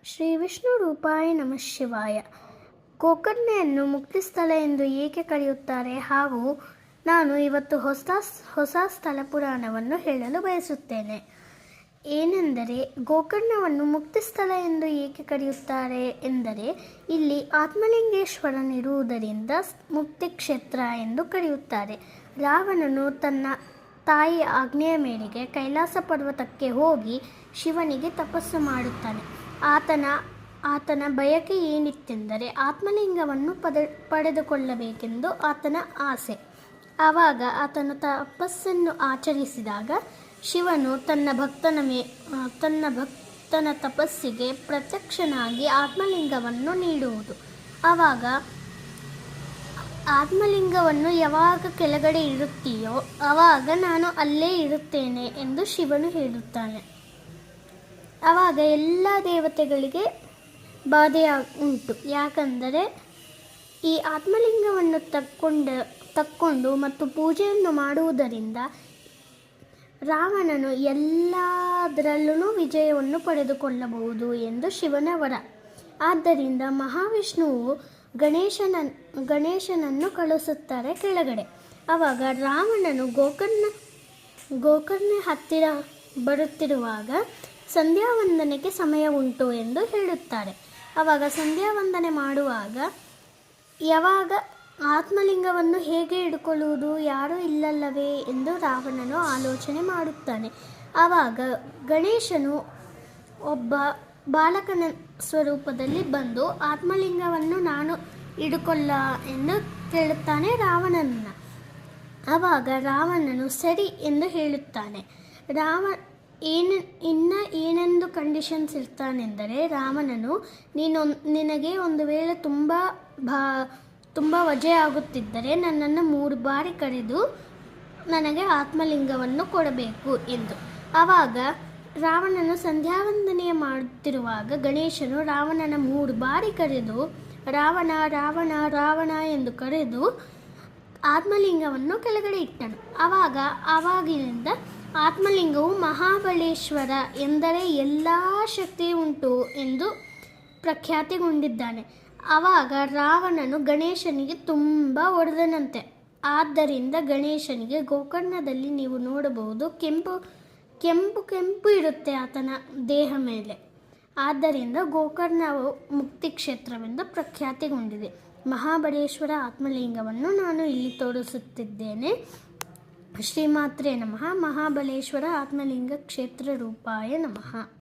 ಶ್ರೀ ವಿಷ್ಣು ರೂಪಾಯ ನಮಃ ಶಿವಾಯ. ಗೋಕರ್ಣೆಯನ್ನು ಮುಕ್ತಿಸ್ಥಳ ಎಂದು ಏಕೆ ಕರೆಯುತ್ತಾರೆ ಹಾಗೂ ನಾನು ಇವತ್ತು ಹೊಸ ಸ್ಥಳ ಪುರಾಣವನ್ನು ಹೇಳಲು ಬಯಸುತ್ತೇನೆ. ಏನೆಂದರೆ, ಗೋಕರ್ಣವನ್ನು ಮುಕ್ತಿಸ್ಥಳ ಎಂದು ಏಕೆ ಕರೆಯುತ್ತಾರೆ ಎಂದರೆ, ಇಲ್ಲಿ ಆತ್ಮಲಿಂಗೇಶ್ವರನಿರುವುದರಿಂದ ಮುಕ್ತಿ ಕ್ಷೇತ್ರ ಎಂದು ಕರೆಯುತ್ತಾರೆ. ರಾವಣನು ತನ್ನ ತಾಯಿಯ ಆಜ್ಞೆಯ ಮೇರೆಗೆ ಕೈಲಾಸ ಪರ್ವತಕ್ಕೆ ಹೋಗಿ ಶಿವನಿಗೆ ತಪಸ್ಸು ಮಾಡುತ್ತಾನೆ. ಆತನ ಬಯಕೆ ಏನಿತ್ತೆಂದರೆ ಆತ್ಮಲಿಂಗವನ್ನು ಪಡೆದುಕೊಳ್ಳಬೇಕೆಂದು ಆತನ ಆಸೆ. ಆವಾಗ ಆತನು ತಪಸ್ಸನ್ನು ಆಚರಿಸಿದಾಗ ಶಿವನು ತನ್ನ ಭಕ್ತನ ತಪಸ್ಸಿಗೆ ಪ್ರತ್ಯಕ್ಷನಾಗಿ ಆತ್ಮಲಿಂಗವನ್ನು ನೀಡುವುದು. ಆವಾಗ ಆತ್ಮಲಿಂಗವನ್ನು ಯಾವಾಗ ಕೆಳಗಡೆ ಇಡುತ್ತೀಯೋ ಆವಾಗ ನಾನು ಅಲ್ಲೇ ಇರುತ್ತೇನೆ ಎಂದು ಶಿವನು ಹೇಳುತ್ತಾನೆ. ಆವಾಗ ಎಲ್ಲ ದೇವತೆಗಳಿಗೆ ಬಾಧೆ ಉಂಟು. ಯಾಕಂದರೆ ಈ ಆತ್ಮಲಿಂಗವನ್ನು ತಕ್ಕೊಂಡು ಮತ್ತು ಪೂಜೆಯನ್ನು ಮಾಡುವುದರಿಂದ ರಾವಣನು ಎಲ್ಲದರಲ್ಲೂ ವಿಜಯವನ್ನು ಪಡೆದುಕೊಳ್ಳಬಹುದು ಎಂದು ಶಿವನ ವರ. ಆದ್ದರಿಂದ ಮಹಾವಿಷ್ಣುವು ಗಣೇಶನನ್ನು ಕಳಿಸುತ್ತಾರೆ ಕೆಳಗಡೆ. ಆವಾಗ ರಾವಣನು ಗೋಕರ್ಣ ಹತ್ತಿರ ಬರುತ್ತಿರುವಾಗ ಸಂಧ್ಯಾವಂದನೆಗೆ ಸಮಯ ಉಂಟು ಎಂದು ಹೇಳುತ್ತಾರೆ. ಆವಾಗ ಸಂಧ್ಯಾವಂದನೆ ಮಾಡುವಾಗ ಯಾವಾಗ ಆತ್ಮಲಿಂಗವನ್ನು ಹೇಗೆ ಹಿಡ್ಕೊಳ್ಳುವುದು, ಯಾರೂ ಇಲ್ಲಲ್ಲವೇ ಎಂದು ರಾವಣನು ಆಲೋಚನೆ ಮಾಡುತ್ತಾನೆ. ಆವಾಗ ಗಣೇಶನು ಒಬ್ಬ ಬಾಲಕನ ಸ್ವರೂಪದಲ್ಲಿ ಬಂದು ಆತ್ಮಲಿಂಗವನ್ನು ನಾನು ಹಿಡ್ಕೊಳ್ಳ ಎಂದು ಕೇಳುತ್ತಾನೆ ರಾವಣನನ್ನು. ಆವಾಗ ರಾವಣನು ಸರಿ ಎಂದು ಹೇಳುತ್ತಾನೆ. ಏನೆಂದು ಕಂಡೀಷನ್ಸ್ ಇರ್ತಾನೆಂದರೆ, ರಾವಣನು ನಿನಗೆ ಒಂದು ವೇಳೆ ತುಂಬ ವಜೆ ಆಗುತ್ತಿದ್ದರೆ ನನ್ನನ್ನು 3 ಬಾರಿ ಕರೆದು ನನಗೆ ಆತ್ಮಲಿಂಗವನ್ನು ಕೊಡಬೇಕು ಎಂದು. ಆವಾಗ ರಾವಣನು ಸಂಧ್ಯಾವಂದನೆಯ ಮಾಡುತ್ತಿರುವಾಗ ಗಣೇಶನು ರಾವಣನ 3 ಬಾರಿ ಕರೆದು ರಾವಣ ರಾವಣ ರಾವಣ ಎಂದು ಕರೆದು ಆತ್ಮಲಿಂಗವನ್ನು ಕೆಳಗಡೆ ಇಟ್ಟನು. ಆವಾಗಿನಿಂದ ಆತ್ಮಲಿಂಗವು ಮಹಾಬಲೇಶ್ವರ ಎಂದರೆ ಎಲ್ಲ ಶಕ್ತಿ ಉಂಟು ಎಂದು ಪ್ರಖ್ಯಾತಿಗೊಂಡಿದ್ದಾನೆ. ಆವಾಗ ರಾವಣನು ಗಣೇಶನಿಗೆ ತುಂಬ ಹೊಡೆದನಂತೆ. ಆದ್ದರಿಂದ ಗಣೇಶನಿಗೆ ಗೋಕರ್ಣದಲ್ಲಿ ನೀವು ನೋಡಬಹುದು ಕೆಂಪು ಇರುತ್ತೆ ಆತನ ದೇಹ ಮೇಲೆ. ಆದ್ದರಿಂದ ಗೋಕರ್ಣವು ಮುಕ್ತಿ ಕ್ಷೇತ್ರವೆಂದು ಪ್ರಖ್ಯಾತಿಗೊಂಡಿದೆ. ಮಹಾಬಲೇಶ್ವರ ಆತ್ಮಲಿಂಗವನ್ನು ನಾನು ಇಲ್ಲಿ ತೋರಿಸುತ್ತಿದ್ದೇನೆ. ಶ್ರೀಮಾತ್ರೇ ನಮಃ. ಮಹಾಬಲೇಶ್ವರ ಆತ್ಮಲಿಂಗ ಕ್ಷೇತ್ರ ರೂಪಾಯ ನಮಃ.